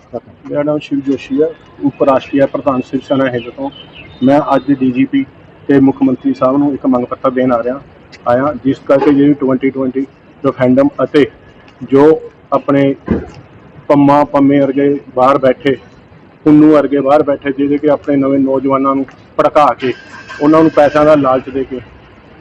ਮੇਰਾ ਨਾਮ ਸ਼ਿਵ ਜੋਸ਼ੀ ਹੈ, ਉਪ ਰਾਸ਼ਟਰੀ ਪ੍ਰਧਾਨ ਸ਼ਿਵ ਸੈਨਾ ਹੈ। ਜਦੋਂ ਮੈਂ ਅੱਜ ਡੀਜੀਪੀ ਤੇ ਮੁੱਖ ਮੰਤਰੀ ਸਾਹਿਬ ਨੂੰ ਇੱਕ ਮੰਗ ਪੱਤਰ ਦੇਣ ਆਇਆ ਜਿਸ ਕਰਕੇ ਜਿਹੜੀ 2020 ਰੈਫਰੈਂਡਮ ਅਤੇ ਜੋ ਆਪਣੇ ਪੰਮੇ ਵਰਗੇ ਬਾਹਰ ਬੈਠੇ, ਪੰਨੂ ਵਰਗੇ ਬਾਹਰ ਬੈਠੇ ਜਿਹਦੇ ਕਿ ਆਪਣੇ ਨਵੇਂ ਨੌਜਵਾਨਾਂ ਨੂੰ ਭੜਕਾ ਕੇ ਉਹਨਾਂ ਨੂੰ ਪੈਸਿਆਂ ਦਾ ਲਾਲਚ ਦੇ ਕੇ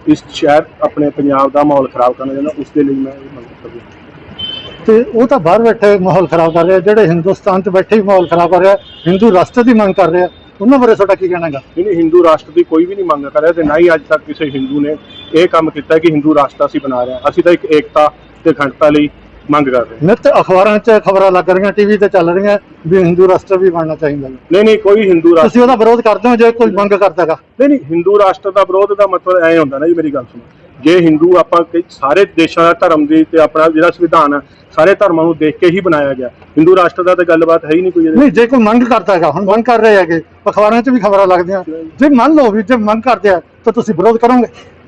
ਇਸ ਸ਼ਹਿਰ ਆਪਣੇ ਪੰਜਾਬ ਦਾ ਮਾਹੌਲ ਖਰਾਬ ਕਰਨ ਦੇ ਉਸ ਦੇ ਲਈ ਮੈਂ ਇਹ ਮੰਗ ਪੱਤਰ ਦਿੱਤਾ। ਤੇ ਉਹ ਤਾਂ ਬਾਹਰ ਬੈਠੇ ਮਾਹੌਲ ਖਰਾਬ ਕਰ ਰਿਹਾ, ਜਿਹੜੇ ਹਿੰਦੁਸਤਾਨ 'ਚ ਬੈਠੇ ਮਾਹੌਲ ਖਰਾਬ ਕਰ ਰਿਹਾ, ਹਿੰਦੂ ਰਾਸ਼ਟਰ ਦੀ ਮੰਗ ਕਰ ਰਿਹਾ, ਉਹਨਾਂ ਬਾਰੇ ਤੁਹਾਡਾ ਕੀ ਕਹਿਣਾ ਗਾ? ਨਹੀਂ ਹਿੰਦੂ ਰਾਸ਼ਟਰ ਦੀ ਕੋਈ ਵੀ ਨਹੀਂ ਮੰਗ ਕਰ ਰਿਹਾ ਤੇ ਨਾ ਹੀ ਅੱਜ ਤੱਕ ਕਿਸੇ ਹਿੰਦੂ ਨੇ ਇਹ ਕੰਮ ਕੀਤਾ ਕਿ ਹਿੰਦੂ ਰਾਸ਼ਟਰ ਅਸੀਂ ਬਣਾ ਰਹੇ ਹਾਂ। ਅਸੀਂ ਤਾਂ ਇੱਕ ਏਕਤਾ ਤੇ ਅਖੰਡਤਾ ਲਈ ਮੰਗ ਕਰ ਰਹੇ ਹਾਂ। ਨਿੱਤ ਅਖਬਾਰਾਂ 'ਚ ਖਬਰਾਂ ਲੱਗ ਰਹੀਆਂ, ਟੀਵੀ ਤੇ ਚੱਲ ਰਹੀਆਂ ਵੀ ਹਿੰਦੂ ਰਾਸ਼ਟਰ ਵੀ ਬਣਨਾ ਚਾਹੀਦਾ ਹੈ। ਨਹੀਂ ਕੋਈ ਹਿੰਦੂ ਰਾਸ਼ਟਰ ਤੁਸੀਂ ਉਹਦਾ ਵਿਰੋਧ ਕਰਦੇ ਹੋ ਜੇ ਕੋਈ ਮੰਗ ਕਰਦਾ ਹੈਗਾ? ਨਹੀਂ ਹਿੰਦੂ ਰਾਸ਼ਟਰ ਦਾ ਵਿਰੋਧ ਦਾ ਮਤਲਬ ਐ ਹੁੰਦਾ ਨਾ ਜੀ, ਮੇਰੀ ਗੱਲ ਸੁਣੋ, ਜੇ ਹਿੰਦੂ ਆਪਾਂ ਸਾਰੇ ਦੇਸ਼ਾਂ ਦਾ ਧਰਮ ਦੀ ਤੇ ਆਪਣਾ ਜਿਹੜਾ ਸੰਵਿਧਾਨ ਹੈ ਸਾਰੇ ਧਰਮਾਂ ਨੂੰ ਦੇਖ ਕੇ ਹੀ ਬਣਾਇਆ ਗਿਆ। ਹਿੰਦੂ ਰਾਸ਼ਟਰ ਦਾ ਤਾਂ ਗੱਲਬਾਤ ਹੈ ਹੀ ਨਹੀਂ ਕੋਈ। ਨਹੀਂ, ਜੇ ਕੋਈ ਮੰਗ ਕਰਦਾ ਹੈਗਾ, ਹੁਣ ਮੰਗ ਕਰ ਰਹੇ ਹੈਗੇ, ਅਖਬਾਰਾਂ 'ਚ ਵੀ ਖਬਰਾਂ ਲੱਗਦੀਆਂ, ਜੇ ਮੰਨ ਲਓ ਵੀ ਜੇ ਮੰਗ ਕਰਦੇ ਆ ਤਾਂ ਤੁਸੀਂ ਵਿਰੋਧ ਕਰੋਗੇ?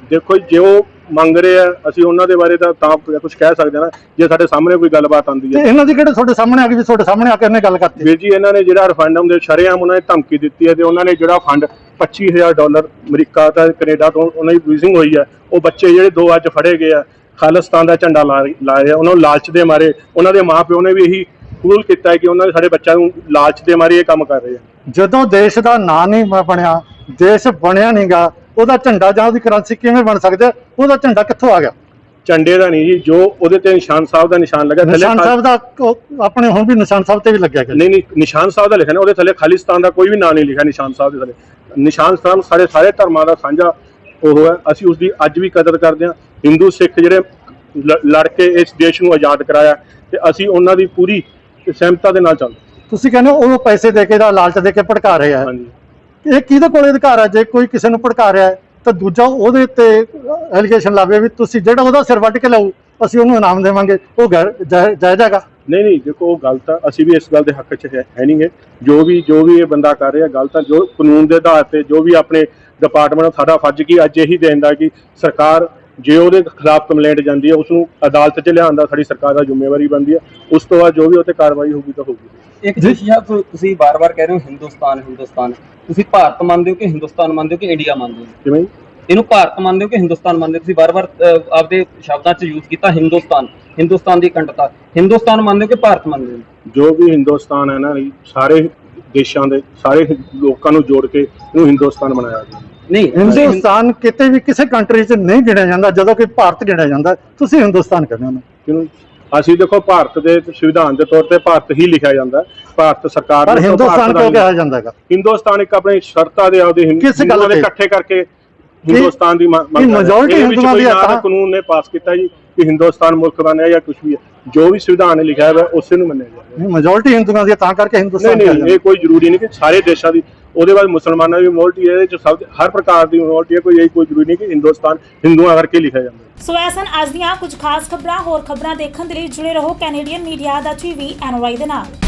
ਦੇਖੋ ਜੇ ਉਹ ਮੰਗ ਰਹੇ ਆ ਅਸੀਂ ਉਹਨਾਂ ਦੇ ਬਾਰੇ ਤਾਂ ਕੁਝ ਕਹਿ ਸਕਦੇ ਹਾਂ ਨਾ, ਜੇ ਸਾਡੇ ਸਾਹਮਣੇ ਕੋਈ ਗੱਲਬਾਤ ਆਉਂਦੀ ਤੇ ਹੈ। ਇਹਨਾਂ ਦੀ ਕਿਹੜੇ ਤੁਹਾਡੇ ਸਾਹਮਣੇ ਆ ਗਈ ਵੀ ਤੁਹਾਡੇ ਸਾਹਮਣੇ ਆ ਕੇ ਇਹਨੇ ਗੱਲ ਕਰਤੀ? ਵੀਰ ਜੀ ਇਹਨਾਂ ਨੇ ਜਿਹੜਾ ਰੈਫਰੈਂਡਮ ਦੇ ਸ਼ਰੇਆਮ ਉਹਨਾਂ ਨੇ ਧਮਕੀ ਦਿੱਤੀ ਹੈ ਤੇ ਉਹਨਾਂ ਨੇ ਜਿਹੜਾ ਫੰਡ $25,000 ਅਮਰੀਕਾ ਤੇ ਕੈਨੇਡਾ ਤੋਂ ਉਹਨਾਂ ਦੀ ਯੂਜ਼ਿੰਗ ਹੋਈ ਹੈ। ਉਹ ਬੱਚੇ ਜਿਹੜੇ 2 ਅੱਜ ਫੜੇ ਗਏ ਆ ਖਾਲਿਸਤਾਨ ਦਾ ਝੰਡਾ ਲਾਇਆ, ਉਹਨਾਂ ਨੂੰ ਲਾਲਚ ਦੇ ਮਾਰੇ ਉਹਨਾਂ ਦੇ ਮਾਪਿਓ ਨੇ ਵੀ ਇਹੀ ਕਬੂਲ ਕੀਤਾ ਹੈ ਕਿ ਉਹਨਾਂ ਦੇ ਸਾਡੇ ਬੱਚਿਆਂ ਨੂੰ ਲਾਲਚ ਦੇ ਮਾਰੇ ਇਹ ਕੰਮ ਕਰ ਰਹੇ ਆ। ਜਦੋਂ ਦੇਸ਼ ਦਾ ਨਾਂ ਨਹੀਂ ਬਣਿਆ, ਦੇਸ਼ ਬਣਿਆ ਨਹੀਂਗਾ, ਉਹਦਾ ਝੰਡਾ ਜਾਂ ਉਹਦੀ ਕਰੰਸੀ ਕਿਵੇਂ ਬਣ ਸਕਦਾ? ਉਹਦਾ ਝੰਡਾ ਕਿੱਥੋਂ ਆ ਗਿਆ? ਝੰਡੇ ਦਾ ਨਹੀਂ ਜੀ, ਜੋ ਉਹਦੇ ਤੇ ਨਿਸ਼ਾਨ ਸਾਹਿਬ ਦਾ ਨਿਸ਼ਾਨ ਲੱਗਾ ਨਿਸ਼ਾਨ ਸਾਹਿਬ ਦਾ ਆਪਣੇ ਹੁਣ ਵੀ ਨਿਸ਼ਾਨ ਸਾਹਿਬ ਤੇ ਵੀ ਲੱਗਿਆ ਗਿਆ। ਨਹੀਂ ਨਿਸ਼ਾਨ ਸਾਹਿਬ ਦਾ ਲਿਖਿਆ ਨਾ, ਉਹਦੇ ਥੱਲੇ ਖਾਲਿਸਤਾਨ ਦਾ ਕੋਈ ਵੀ ਨਾਂ ਨਹੀਂ ਲਿਖਿਆ ਨਿਸ਼ਾਨ ਸਾਹਿਬ ਦੇ ਥੱਲੇ। ਨਿਸ਼ਾਨ ਸਾਹਿਬ ਸਾਰੇ ਧਰਮਾਂ ਦਾ ਸਾਂਝਾ ਉਹ ਹੈ, ਅਸੀਂ ਉਸ ਦੀ ਅੱਜ ਵੀ ਕਦਰ ਕਰਦੇ ਹਾਂ। ਹਿੰਦੂ ਸਿੱਖ ਜਿਹੜੇ ਲੜ ਕੇ ਇਸ ਦੇਸ਼ ਨੂੰ ਆਜ਼ਾਦ ਕਰਾਇਆ ਤੇ ਅਸੀਂ ਉਹਨਾਂ ਦੀ ਪੂਰੀ ਸਹਿਮਤਾ ਦੇ ਨਾਲ ਚੱਲਦੇ। ਤੁਸੀਂ ਕਹਿੰਦੇ ਉਹ ਪੈਸੇ ਦੇ ਕੇ ਦਾ ਲਾਲਚ ਦੇ ਕੇ ਭੜਕਾ ਰਹੇ ਆ, ਹਾਂਜੀ, ਇਹ ਕਿਹਦੇ ਕੋਲ ਅਧਿਕਾਰ ਹੈ? ਜੇ ਕੋਈ ਕਿਸੇ ਨੂੰ ਭੜਕਾ ਰਿਹਾ ਹੈ ਤਾਂ ਦੂਜਾ ਉਹਦੇ ਤੇ ਐਲੀਗੇਸ਼ਨ ਲਾਵੇ ਵੀ ਤੁਸੀਂ ਜਿਹੜਾ ਉਹਦਾ ਸਿਰ ਵੱਢ ਕੇ ਲਾਓ ਅਸੀਂ ਉਹਨੂੰ ਇਨਾਮ ਦੇਵਾਂਗੇ, ਉਹ ਜਾਇਜ਼ ਹੈਗਾ? ਨਹੀਂ ਦੇਖੋ ਉਹ ਗਲਤ ਆ, ਅਸੀਂ ਵੀ ਇਸ ਗੱਲ ਦੇ ਹੱਕ 'ਚ ਹੈ ਨਹੀਂ ਗੇ। ਜੋ ਵੀ ਇਹ ਬੰਦਾ ਕਰ ਰਿਹਾ ਗਲਤ ਆ। ਜੋ ਕਾਨੂੰਨ ਦੇ ਆਧਾਰ ਤੇ ਜੋ ਵੀ ਆਪਣੇ ਡਿਪਾਰਟਮੈਂਟ ਸਾਡਾ ਫਰਜ਼ ਕੀ ਅੱਜ ਇਹੀ ਦੇਂਦਾ ਕਿ ਸਰਕਾਰ ਜੇ ਉਹਦੇ ਖਿਲਾਫ ਕੰਪਲੇਂਟ ਜਾਂਦੀ ਹੈ ਉਸ ਨੂੰ ਅਦਾਲਤ 'ਚ ਲਿਆਉਣ ਦਾ ਸਾਡੀ ਸਰਕਾਰ ਦਾ ਜ਼ਿੰਮੇਵਾਰੀ ਬਣਦੀ ਹੈ। ਉਸ ਤੋਂ ਬਾਅਦ ਜੋ ਵੀ ਉੱਤੇ ਕਾਰਵਾਈ ਹੋਊਗੀ ਤਾਂ ਹੋਊਗੀ। ਇੱਕ ਜੀ ਤੁਸੀਂ ਬਾਰ-ਬਾਰ ਕਹਿ ਰਹੇ ਹੋ ਹਿੰਦੁਸਤਾਨ, ਤੁਸੀਂ ਭਾਰਤ ਮੰਨਦੇ ਹੋ ਕਿ ਹਿੰਦੁਸਤਾਨ ਮੰਨਦੇ ਹੋ ਕਿ ਇੰਡੀਆ ਮੰਨਦੇ ਹੋ? ਕਿਵੇਂ? ਇਹਨੂੰ ਭਾਰਤ ਮੰਨਦੇ ਹੋ ਕਿ ਹਿੰਦੁਸਤਾਨ ਮੰਨਦੇ ਹੋ? ਤੁਸੀਂ ਬਾਰ-ਬਾਰ ਆਪਦੇ ਸ਼ਬਦਾਂ 'ਚ ਯੂਜ਼ ਕੀਤਾ ਹਿੰਦੁਸਤਾਨ ਦੀ ਅਖੰਡਤਾ। ਹਿੰਦੁਸਤਾਨ ਮੰਨਦੇ ਹੋ ਕਿ ਭਾਰਤ ਮੰਨਦੇ ਹੋ? ਜੋ ਵੀ ਹਿੰਦੁਸਤਾਨ ਹੈ ਨਾ, ਸਾਰੇ ਦੇਸ਼ਾਂ ਦੇ ਸਾਰੇ ਲੋਕਾਂ ਨੂੰ ਜੋੜ ਕੇ ਇਹਨੂੰ ਹਿੰਦੁਸਤਾਨ ਬਣਾਇਆ ਗਿਆ। ਨਹੀਂ, ਹਿੰਦੁਸਤਾਨ ਕਿਤੇ ਵੀ ਕਿਸੇ ਕੰਟਰੀ 'ਚ ਨਹੀਂ ਗਿਣਿਆ ਜਾਂਦਾ, ਜਦੋਂ ਕਿ ਭਾਰਤ ਗਿਣਿਆ ਜਾਂਦਾ। ਤੁਸੀਂ ਹਿੰਦੁਸਤਾਨ ਕਹਿੰਦੇ ਹੋ? ਕਿਉਂ? ਅਸੀਂ ਦੇਖੋ ਭਾਰਤ ਦੇ ਸੰਵਿਧਾਨ ਦੇ ਤੌਰ ਤੇ ਭਾਰਤ ਹੀ ਲਿਖਿਆ ਜਾਂਦਾ, ਭਾਰਤ ਸਰਕਾਰ ਪਰ ਹਿੰਦੁਸਤਾਨ ਕਿਉਂ ਕਿਹਾ ਜਾਂਦਾ ਹੈਗਾ? ਹਿੰਦੁਸਤਾਨ ਇੱਕ ਆਪਣੀ ਸ਼ਰਤਾਂ ਦੇ ਆਪਦੇ ਹਿੰਦੂਆਂ ਦੇ ਇਕੱਠੇ ਕਰਕੇ ਹਿੰਦੁਸਤਾਨ ਦੀ ਮੈਜੋਰਿਟੀ ਹਿੰਦੂਆਂ ਦੀ ਕਾਨੂੰਨ ਨੇ ਪਾਸ ਕੀਤਾ ਜੀ ਕਿ ਹਿੰਦੁਸਤਾਨ ਮੁਲਕ ਬਣਿਆ ਜਾਂ ਕੁਝ ਵੀ ਹੈ, ਜੋ ਵੀ ਸੰਵਿਧਾਨ ਨੇ ਲਿਖਿਆ ਹੋਇਆ ਉਸੇ ਨੂੰ ਮੰਨਿਆ ਜਾਂਦਾ। ਮੈਜੋਰਿਟੀ ਹਿੰਦੂਆਂ ਦੀ ਤਾਂ ਕਰਕੇ ਹਿੰਦੁਸਤਾਨ ਨਹੀਂ ਇਹ ਕੋਈ ਜ਼ਰੂਰੀ ਨਹੀਂ ਕਿ ਸਾਰੇ ਦੇਸ਼ਾਂ ਦੀ, ਉਹਦੇ ਬਾਅਦ ਮੁਸਲਮਾਨਾਂ ਦੀ ਮੈਜੋਰਿਟੀ ਹੈ, ਇਹਦੇ ਚ ਸਭ ਹਰ ਪ੍ਰਕਾਰ ਦੀ ਮੈਜੋਰਿਟੀ ਹੈ, ਕੋਈ ਜ਼ਰੂਰੀ ਨਹੀਂ ਕਿ ਹਿੰਦੁਸਤਾਨ ਹਿੰਦੂਆਂ ਕਰਕੇ ਲਿਖਿਆ ਜਾਂਦਾ। ਸੋ ਐਸਨ ਅੱਜ ਦੀਆਂ ਕੁਝ ਖਾਸ ਖਬਰਾਂ, ਹੋਰ ਖਬਰਾਂ ਦੇਖਣ ਦੇ ਲਈ ਜੁੜੇ ਰਹੋ ਕੈਨੇਡੀਅਨ ਮੀਡੀਆ ਦਾ TV NY ਦੇ ਨਾਲ।